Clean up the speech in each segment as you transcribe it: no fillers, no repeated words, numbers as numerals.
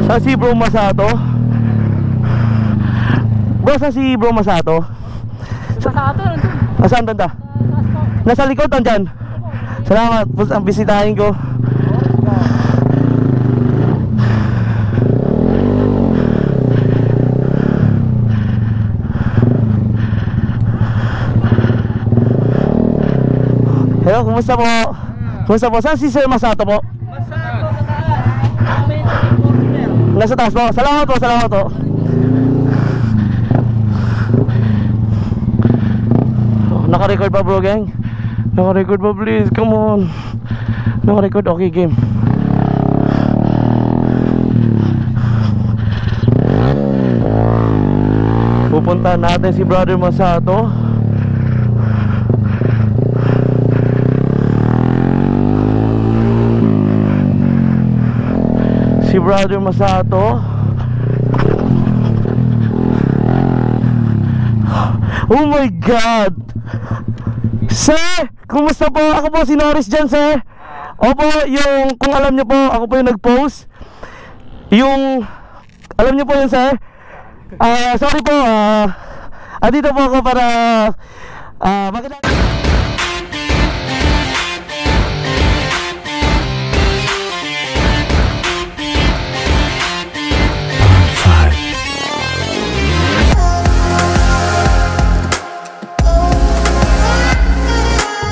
Sa si Bro Masato? Bro, sa si Bro Masato? Masato, nandun. Nasaan tanda? Nasa likod, nandyan. Salamat, ang bisitahin ko. Hello, kumusta po? Kumusta po? Saan si Sir Masato po? Masato, sa taas. Nasa taas po. Salamat po, salamat po. Naka-record pa bro, gang? Naka-record pa, please, come on. Naka-record, okay, game. Pupunta natin si Brother Masato. Si Brother Masato. Oh my God! Sir, kumusta po? Ako po si Norris dyan, sir. Opo, yung, kung alam nyo po, ako po yung nag-post. Yung, alam nyo po yun, sir. Sorry po, andito po ako para maganda.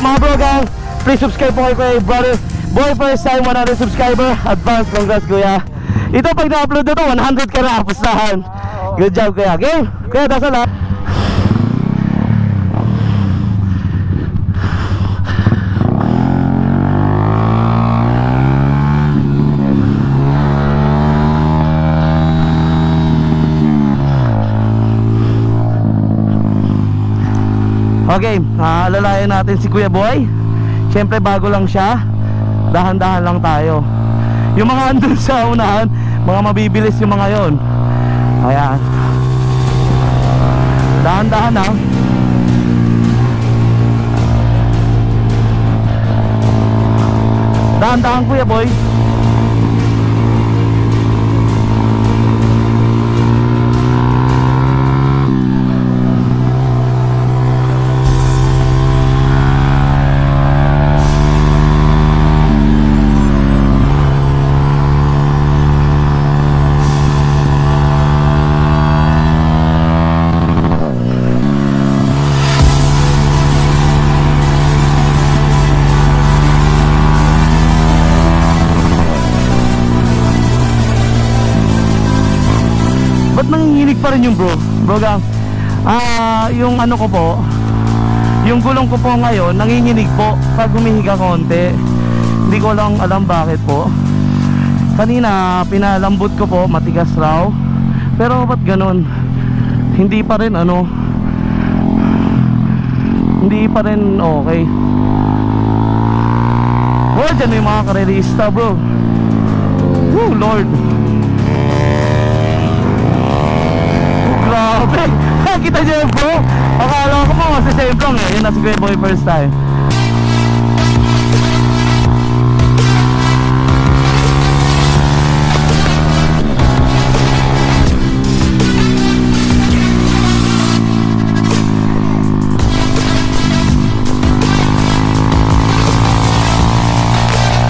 Mga bro gang, please subscribe po kayo kay Brother Boy, first time 100 subscriber. Advance congrats kuya. Ito pag na-upload na to 100 ka na pustahan. Good job kuya. Game, kuya dasal ha. Okay, alalayan natin si Kuya Boy. Siyempre bago lang siya, dahan-dahan lang tayo. Yung mga andun sa unahan, mga mabibilis yung mga yon. Ayan, dahan-dahan lang. Dahan-dahan Kuya Boy. Nanginginig pa rin yung bro gang. Yung ano ko po, yung gulong ko po ngayon nanginginig po pag humihiga konti. Hindi ko lang alam bakit po. Kanina pinalambot ko po, matigas raw. Pero ba't ganun? Hindi pa rin ano, hindi pa rin okay. Oh, dyan yung mga karerista bro. Oh Lord, grabe. Kita niyo bro, akala ko po masasemblang eh. Yun na si Kuya Boy first time.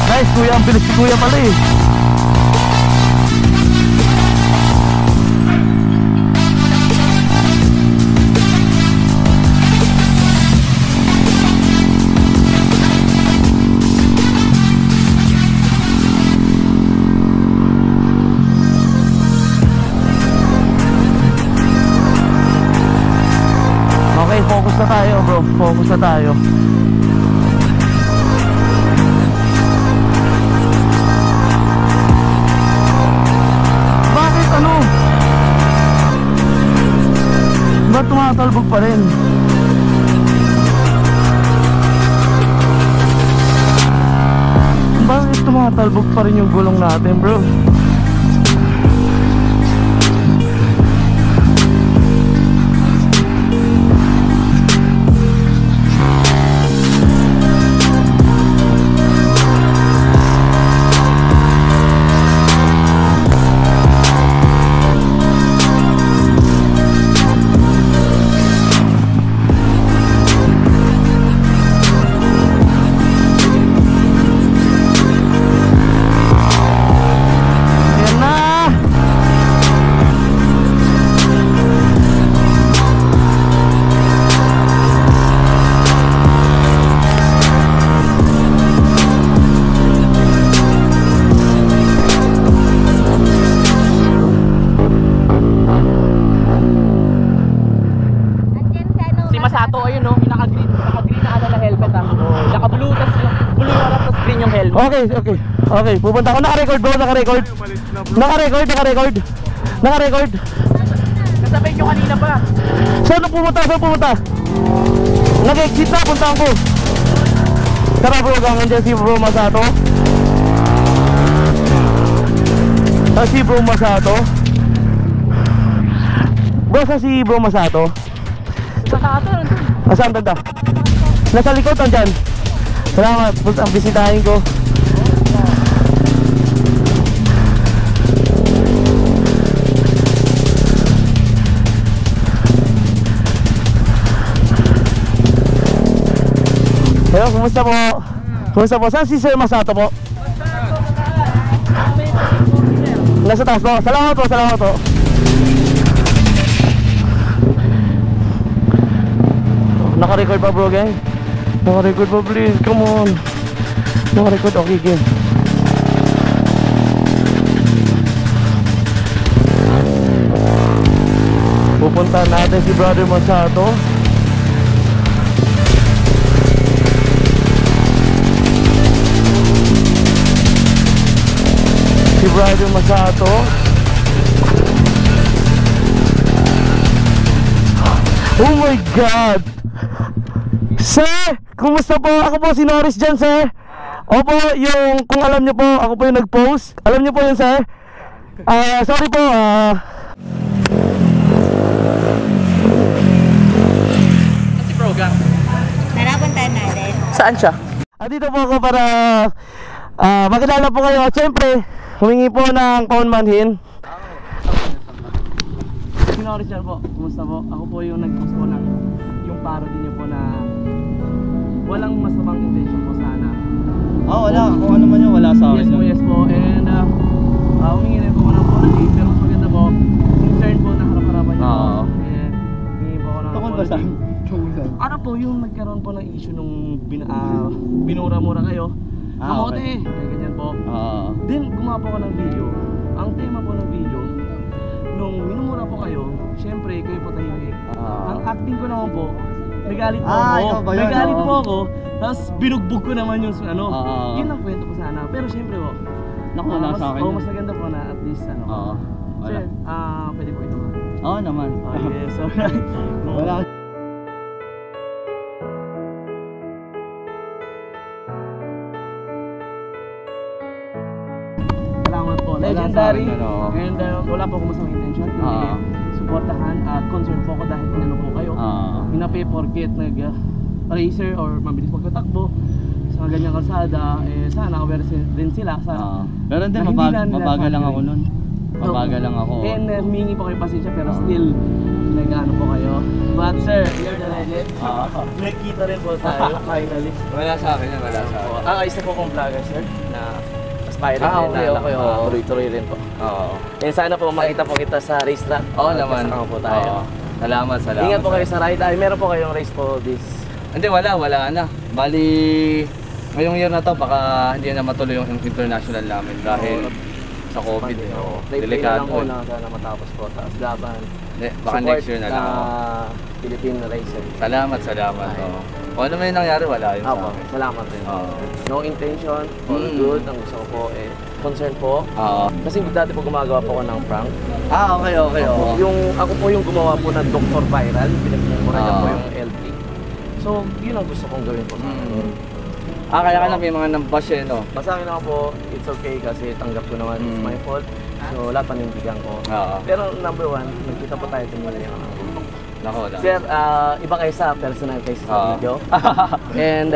Nice kuya, ang bilis si kuya pala eh. Focus na tayo bro, focus na tayo. Bakit ano? Ba't tumatalbog pa rin? Bakit tumatalbog pa rin yung gulong natin bro? Okay, okay. Okay, pupunta ako. Naka-record bro, naka-record. Naka-record. Nasabay nyo kanina pa. Saan pumunta? Nag-exit na, puntaan ko. Tara bro, gangan si Bro Masato. Si Bro Masato. Bro, saan si Bro Masato? Sa ato, nandun. Saan tanda? Nasa likod, andyan. Salamat, ang bisitahin ko. Hello, kumusta po? Kumusta po? Saan si Sir Masato po? Nasa taas po. Salamat po. Naka-record pa bro, gang? Naka-record pa, please. Come on. Naka-record, okay, gang. Pupunta natin si Brother Masato. Si Brother Masato. Oh my God! Sir! Kumusta po? Ako po si Norris dyan, sir. Opo, yung kung alam nyo po, ako po yung nag-post. Alam nyo po yun, sir? Sorry po, Kasi program. Narapuntahan natin. Saan siya? dito po ako para makilala po kayo. Siyempre, humingi po ng paunmanhin. Si Norris dyan po, kumusta po? Ako po yung nag-post po ng yung parody nyo po na walang masamang intention po sana. Wala. Kung ano man yun, wala sa akin. Yes po. And humingi rin po ako ng apology. Pero mas maganda po, concern po na harap-harapan nyo po. And humingi po ako ng Tungkol ba apology. saan? Ano po yung nagkaroon po ng issue nung binura-mura kayo? Kamote, Okay. ganyan po. Then gumawa po ako ng video. Ang tema po ng video, nung minumura po kayo, syempre kayo po tahimik. Ang acting ko naman po, nagalit po ako. ikaw ba yun? Nagalit Oo. po ako, tapos binugbog ko naman yung ano. Oo. Yun ang kwento ko sana. Pero syempre po, Naku, wala sa akin. mas maganda po na at least ano. Wala. Sir, pwede po ito man. Oo naman. Yes, alright. Wala. Salamat po. Wala Legendary. sa akin, ano. And wala po akong masamang intention. Kundi supportahan at concern po ako dahil inano po kayo. Hinapay porket nag-racer or mabilis magtatakbo sa ganyang kalsada. Sana aware din sila. Sana. Pero hindi, na hindi na nila mabagal lang sabi. ako nun. Mabagal lang ako. And humingi po kayo pasensya pero still nag-ano po kayo. But sir, you're the legend. Nagkita rin po tayo finally. Wala sa akin yan, wala sa akin. Isa po kong vlogger sir na aspirant okay, din na okay, tuloy-tuloy rin po. Sana po makita po kita sa race track. Oo naman. Kasama po tayo. Salamat. Ingat po kayo sa ride. Meron po kayong race po this. Hindi, wala na. Bali, ngayong year na to, baka hindi na matuloy yung international namin dahil sa COVID. Delikado Delikado. po na sana matapos po. Tapos laban. Baka next year na lang. Philippine racer. Salamat. Kung ano may nangyari, wala yun sa Apo, akin. salamat rin. Oo. No intention, all good. Ang gusto ko po concern po. Oo. Kasi dati po gumagawa po ako ng prank. Okay. Ako po yung gumawa po ng Dr. Viral. Pinagmumura niya po yung LP. So, yun ang gusto kong gawin po sa akin. Kaya ka lang may mga nambash no? Basta akin naman po, it's okay kasi tanggap ko naman, it's my fault. So, lahat panindigan ko. Pero number one, nagkita po tayo tumuli yung Nako. Sir, iba kayo sa personal kayo sa video. And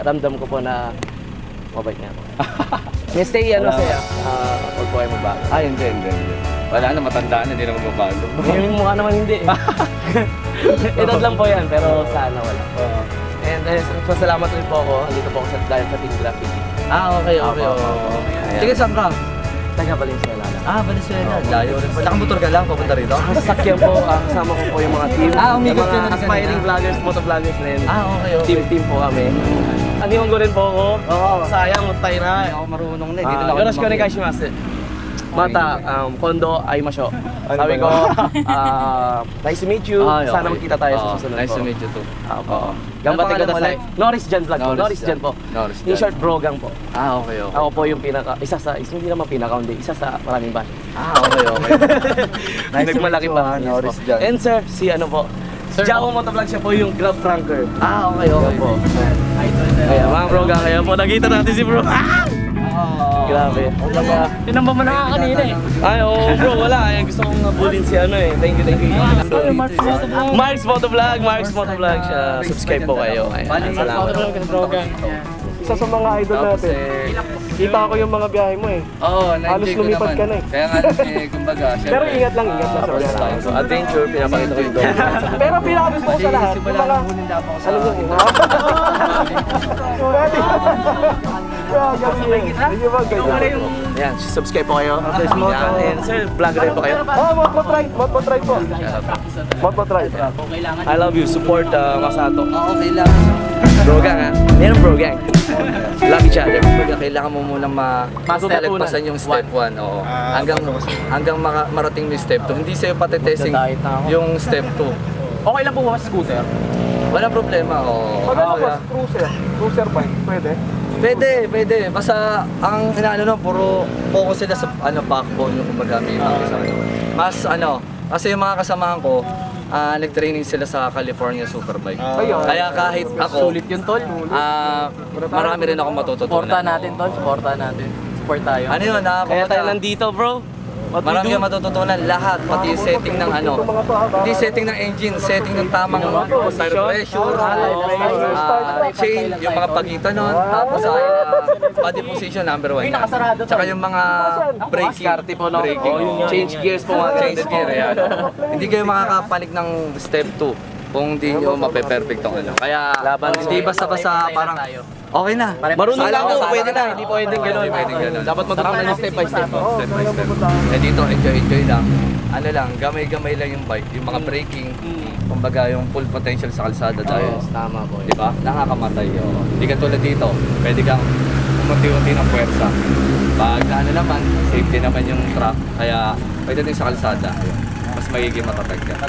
ramdam ko po na mabait niya ako. May stay sa'yo, huwag po kayo magbago. Hindi. Wala na, matanda na, hindi na magbabago. Yung mukha naman hindi. Edad lang po yan, pero sana wala. And pasalamat rin po ako, andito po ako dahil sa Team Graffiti. Okay. Sige, saan ka? Taga Valenzuela lang. Valenzuela. Layo rin. Nakamotor ka lang, papunta rito? Sasakyan po, kasama ko po yung mga team. umikot yung yun mga na aspiring vloggers, motovloggers rin. Okay. Team po kami. Aniwan ko rin po ako. Sayang, tayo na. Ako marunong na, dito lang ako. Yoroshiku onegai shimasu. Mata, Kondo ay masyo. Sabi ko, nice to meet you. Okay. Sana magkita tayo sa susunod Nice po. to meet you too. Opo. Ano Gambate ko pangalan mo dasay. ulit? Norris Jan vlog po. Norris Jan po. Norris In Jan. short, Brogang po. Okay. Ako po yung hindi naman isa sa maraming bash. Okay. Nice to meet Nagmalaki you, pa. ah, Norris Jan. And sir, si ano po? Sir, Jao Motovlog, siya po yung Grab Franker. Okay po. Kaya mga Brogang, kaya po nakita natin si bro. Grabe. tinamba mo na ka kanina eh. Ay, oo bro, wala. Ay, gusto kong bulin si ano eh. Thank you. Mark's Motovlog siya. Subscribe po kayo. Ayan, salamat. Brogang. Isa sa mga idol natin. Kita ko yung mga biyahe mo eh. Oo, Halos lumipat ka na eh. Kaya nga, kumbaga, syempre. Pero ingat lang sa First time. So, adventure, pinapakita ko yung dog. Pero pinakagusto ko sa lahat, yung mga... Ano yun? Yung mga ganyan. Ayan, subscribe po kayo. Yan, and sir, vlogger rin po kayo. Mototry po. Mototry. I love you, support Masato. Okay lang. Brogang ha? Yan ang Brogang. Love each other. Kailangan mo munang malagpasan yung step 1. Oo. Hanggang marating mo yung step 2. Hindi sa'yo patetesting yung step 2. Okay lang po ba sa scooter? Walang problema. Oo. Cruiser bike, pwede? Pwede. Basta ang inaano puro focus sila sa backbone yung kumbaga may sa Mas kasi yung mga kasamahan ko, nag-training sila sa California Superbike. Kaya kahit ako, Sulit yun, tol. marami rin ako matututunan. Supporta natin, tol. Supporta natin. Support tayo. Ano yun, Kaya tayo nandito bro. marami kang matututunan lahat, pati yung setting ng hindi setting ng engine, setting ng tamang tire pressure, chain, yung mga pagitan nun, tapos body position number 1 yan. Tsaka yung mga braking, Change gears po mga change gear, yan. Hindi kayo makakapanik ng step 2 kung hindi nyo mape-perfect ang Kaya hindi basta-basta parang okay na. Marunong lang Alam ako, ko, pwede na. Hindi pwedeng gano'n. Hindi pwedeng gano'n. Dapat matutunan ng step by step. Step by step. Eh dito, enjoy lang. Ano lang, gamay-gamay lang yung bike. Yung mga braking, kumbaga yung full potential sa kalsada dahil. Tama po. Di ba? Nakakamatay. Hindi ka tulad dito, pwede kang umunti-unti ng puwersa. Pag naman, safety naman yung truck. Kaya pagdating sa kalsada, mas magiging matatag ka.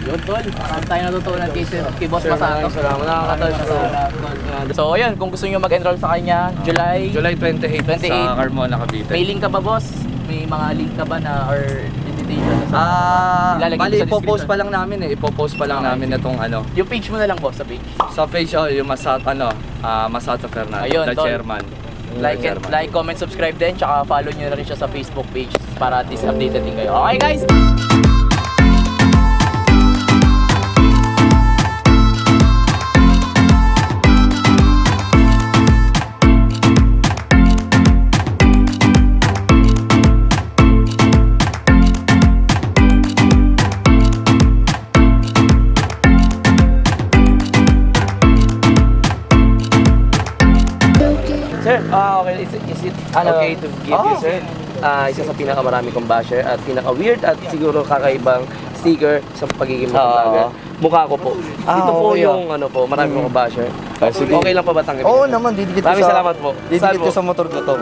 Yun, tol. Marami tayong natutunan kay Boss Masato. Salamat. Nakakatouch bro. So, ayun. Kung gusto nyo mag-enroll sa kanya, July 28 sa Carmona, Cavite. May link ka ba, boss? May mga link ka ba na or invitation na sa ilalagay Bali, sa ipopost description? pa lang namin Ipopost pa lang namin na tong Yung page mo na lang, boss, sa page. Sa page, yung Masato Fernando, Ayun, the tol. chairman. Like, comment, subscribe din. Tsaka follow nyo na rin siya sa Facebook page para at least updated din kayo. Okay, guys? Sir, okay. Is it okay to give you, sir? Isa sa pinakamarami kong basher at pinaka-weird at siguro kakaibang sticker sa pagiging motovlogger. Mukha ko po. Ito po okay, yung marami kong basher. Sige. Okay lang pa ba tanggapin? Oo naman, didikit ko Maraming salamat po. Didikit ko Saan sa motor ko to.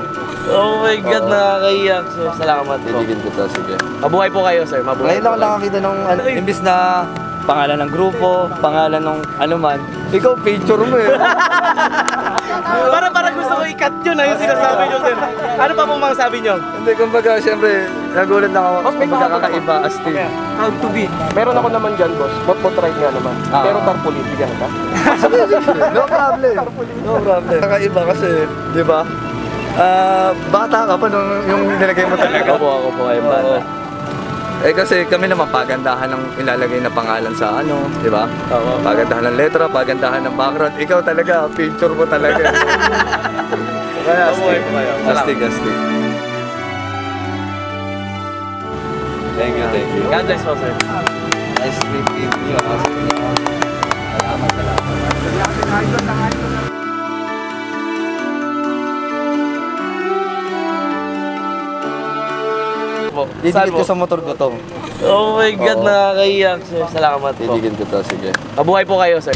Oh my God, nakakaiyak, sir. Salamat po. Didikit ko to, sige. Mabuhay po kayo, sir. Mabuhay Ngayon lang nakakita ng imbis na pangalan ng grupo, pangalan ng anuman, ikaw picture mo Para gusto ko i-cut yun, yung sinasabi nyo, sir. Ano pa pong mga sabi nyo? Hindi, kumbaga, siyempre, nagulat na ako. Kumbaga, kakaiba, astig. Proud to be. Meron ako naman dyan, boss. Bot-ride nga naman. Pero tarpaulin, bigyan ka. No problem. No problem. Kakaiba kasi, di ba? Bata ka pa nung yung nilagay mo talaga. Ako po ay bata. Eh kasi kami naman pagandahan ng ilalagay na pangalan sa di ba? Oo. Pagandahan ng letra, pagandahan ng background. Ikaw talaga, picture mo talaga. Kaya astig. Thank you. God bless po, sir. Nice meeting you. Salamat. Didikit ko sa motor ko to. Oh my God, nakakaiyak, sir. Salamat po. Didikit ko to, sige. Mabuhay po kayo, sir.